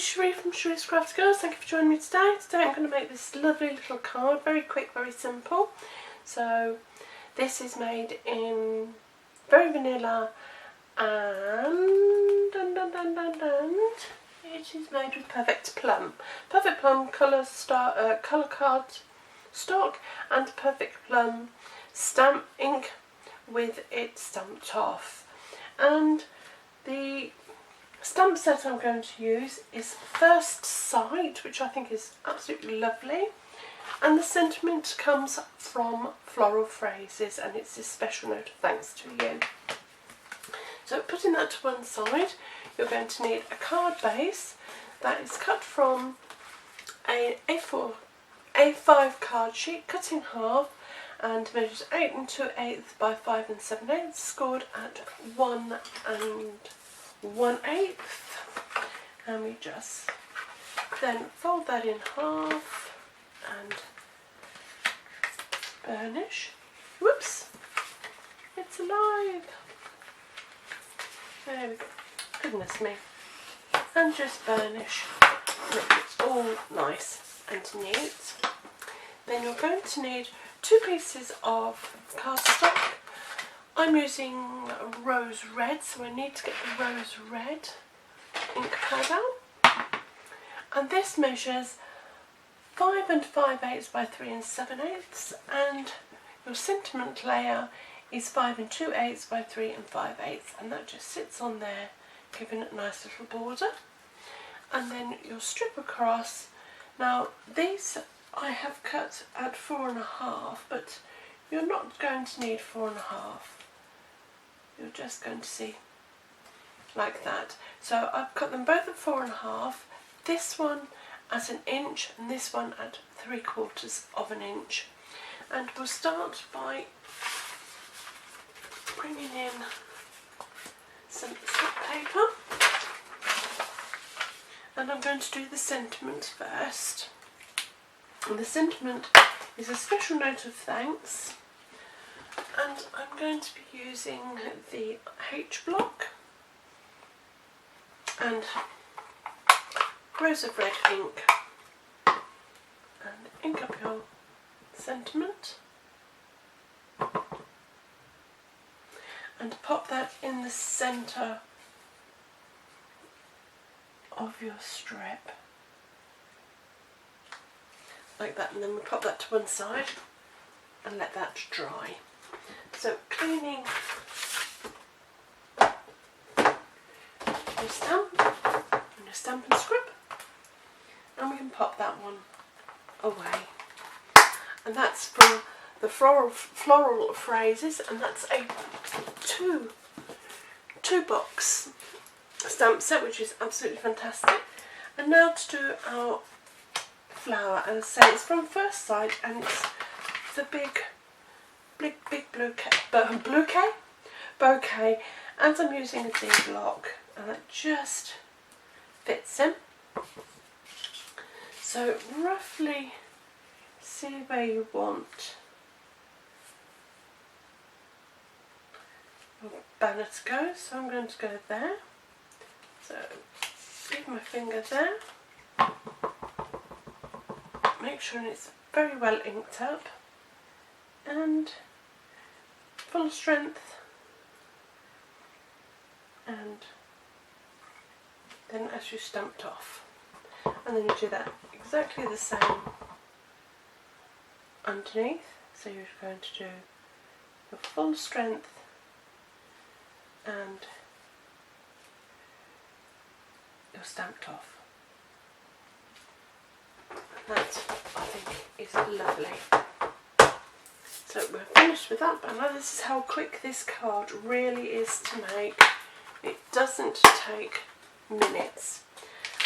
Cherie from Cherie's Crafty Girls. Thank you for joining me today. Today I'm going to make this lovely little card, very quick, very simple. So this is made in very vanilla and it is made with Perfect Plum. Perfect Plum colour card stock and Perfect Plum stamp ink with it stamped off. And the stamp set I'm going to use is First Sight, which I think is absolutely lovely, and the sentiment comes from Floral Phrases, and it's this special note of thanks to you. So putting that to one side, you're going to need a card base that is cut from a A5 card sheet, cut in half and measures 8 2/8 by 5 7/8, scored at 1 1/8, and we just then fold that in half and burnish. Whoops, it's alive. There we go. Goodness me. And just burnish. Make it all nice and neat. Then you're going to need 2 pieces of cardstock. I'm using rose red, so I need to get the rose red ink pad out. And this measures 5 5/8 by 3 7/8, and your sentiment layer is 5 2/8 by 3 5/8, and that just sits on there, giving it a nice little border. And then you'll strip across. Now these I have cut at 4 1/2, but you're not going to need 4 1/2. You're just going to see like that. So I've cut them both at 4 1/2, this one at 1 inch and this one at 3/4 of an inch. And we'll start by bringing in some paper, and I'm going to do the sentiment first. And the sentiment is a special note of thanks, and I'm going to be using the H block and rose of red ink, and ink up your sentiment and pop that in the centre of your strip like that, and then we'll pop that to one side and let that dry. So cleaning your stamp and your Stampin' Scrib, and we can pop that one away. And that's from the Floral Phrases, and that's a two box stamp set, which is absolutely fantastic. And now to do our flower, and say it's from First Sight, and it's the big bouquet, and I'm using a D block, and it just fits in. So roughly see where you want your banner to go, so I'm going to go there. So leave my finger there, make sure it's very well inked up and full strength, and then as you stamped off, and then you do that exactly the same underneath. So you're going to do your full strength and you're stamped off. That, I think, is lovely. So we're finished with that, but now this is how quick this card really is to make. It doesn't take minutes.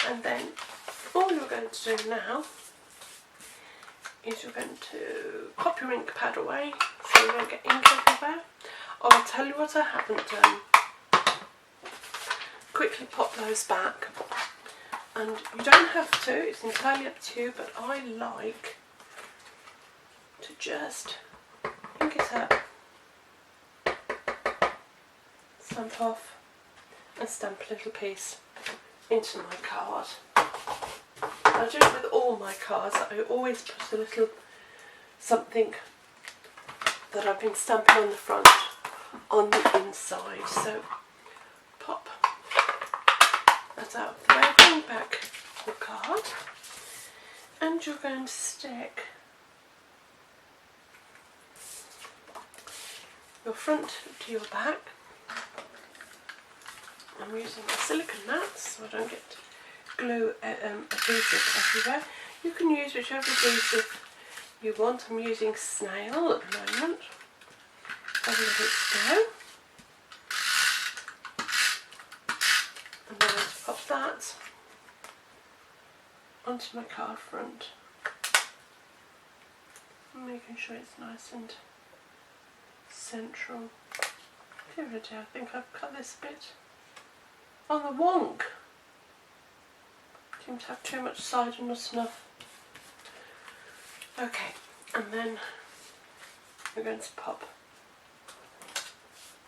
And then all you're going to do now is you're going to pop your ink pad away so you don't get ink everywhere. I'll tell you what I haven't done. Quickly pop those back, and you don't have to, it's entirely up to you, but I like to just ink it up, stamp off and stamp a little piece into my card. I do it with all my cards. I always put a little something that I've been stamping on the front on the inside. So pop that out of the way, bring back your card, and you're going to stick your front to your back. I'm using a silicone mat so I don't get glue adhesive everywhere. You can use whichever adhesive you want. I'm using snail at the moment. I'll let it go. I'm going to pop that onto my card front, making sure it's nice and central. The other day I think I've cut this bit on the wonk. Seem to have too much side and not enough. Okay, and then we're going to pop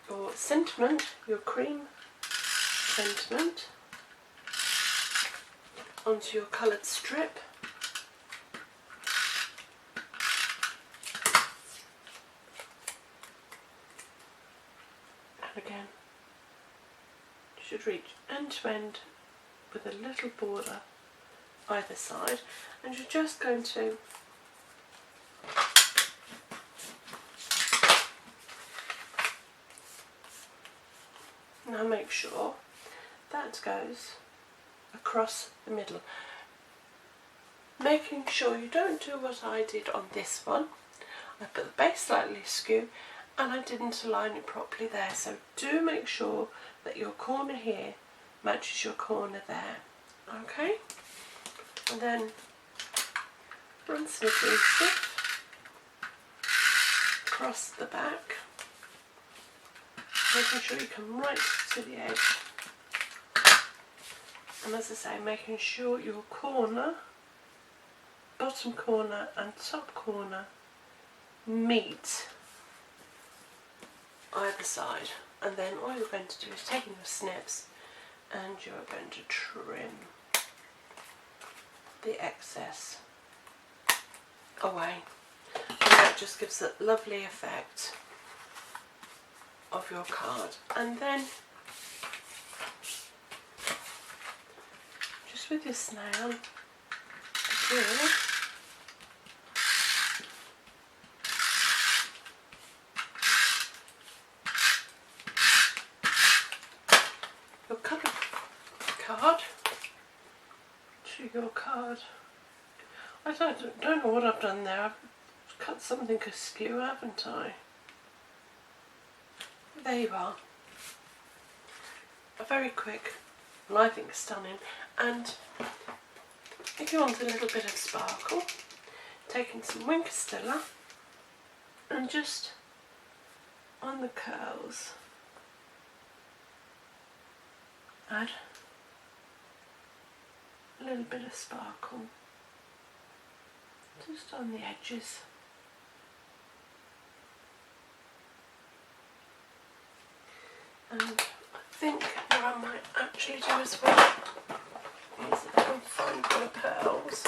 your sentiment, your cream sentiment, onto your coloured strip. And again, you should reach end to end with a little border either side, and you're just going to now make sure that goes across the middle, making sure you don't do what I did on this one. I put the base slightly askew and I didn't align it properly there, so do make sure that your corner here matches your corner there. Okay, and then run some adhesive across the back, making sure you come right to the edge. And as I say, making sure your corner, bottom corner and top corner meet either side. And then all you're going to do is taking your snips and you're going to trim the excess away. And that just gives a lovely effect of your card. And then just with your snail, your coloured card to your card. I don't know what I've done there. I've cut something askew, haven't I? There you are. A very quick, and I think stunning. And if you want a little bit of sparkle, taking some wing Castilla and just on the curls add a little bit of sparkle just on the edges. And I think what I might actually do as well is if I can find my pearls,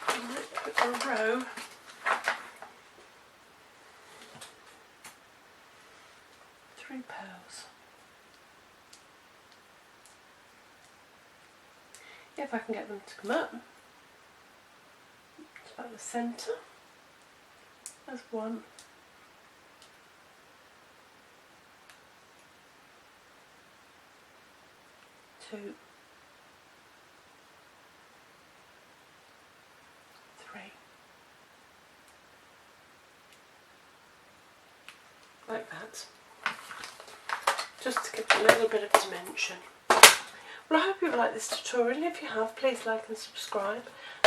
I might put a row three pearls. If I can get them to come up, it's about the centre. There's one, two, three, like that, just to give it a little bit of dimension. Well, I hope you like this tutorial. If you have, please like and subscribe.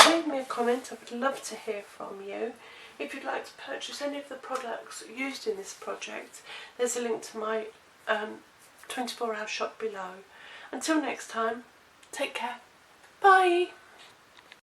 Leave me a comment. I would love to hear from you. If you'd like to purchase any of the products used in this project, there's a link to my 24-hour shop below. Until next time, take care. Bye.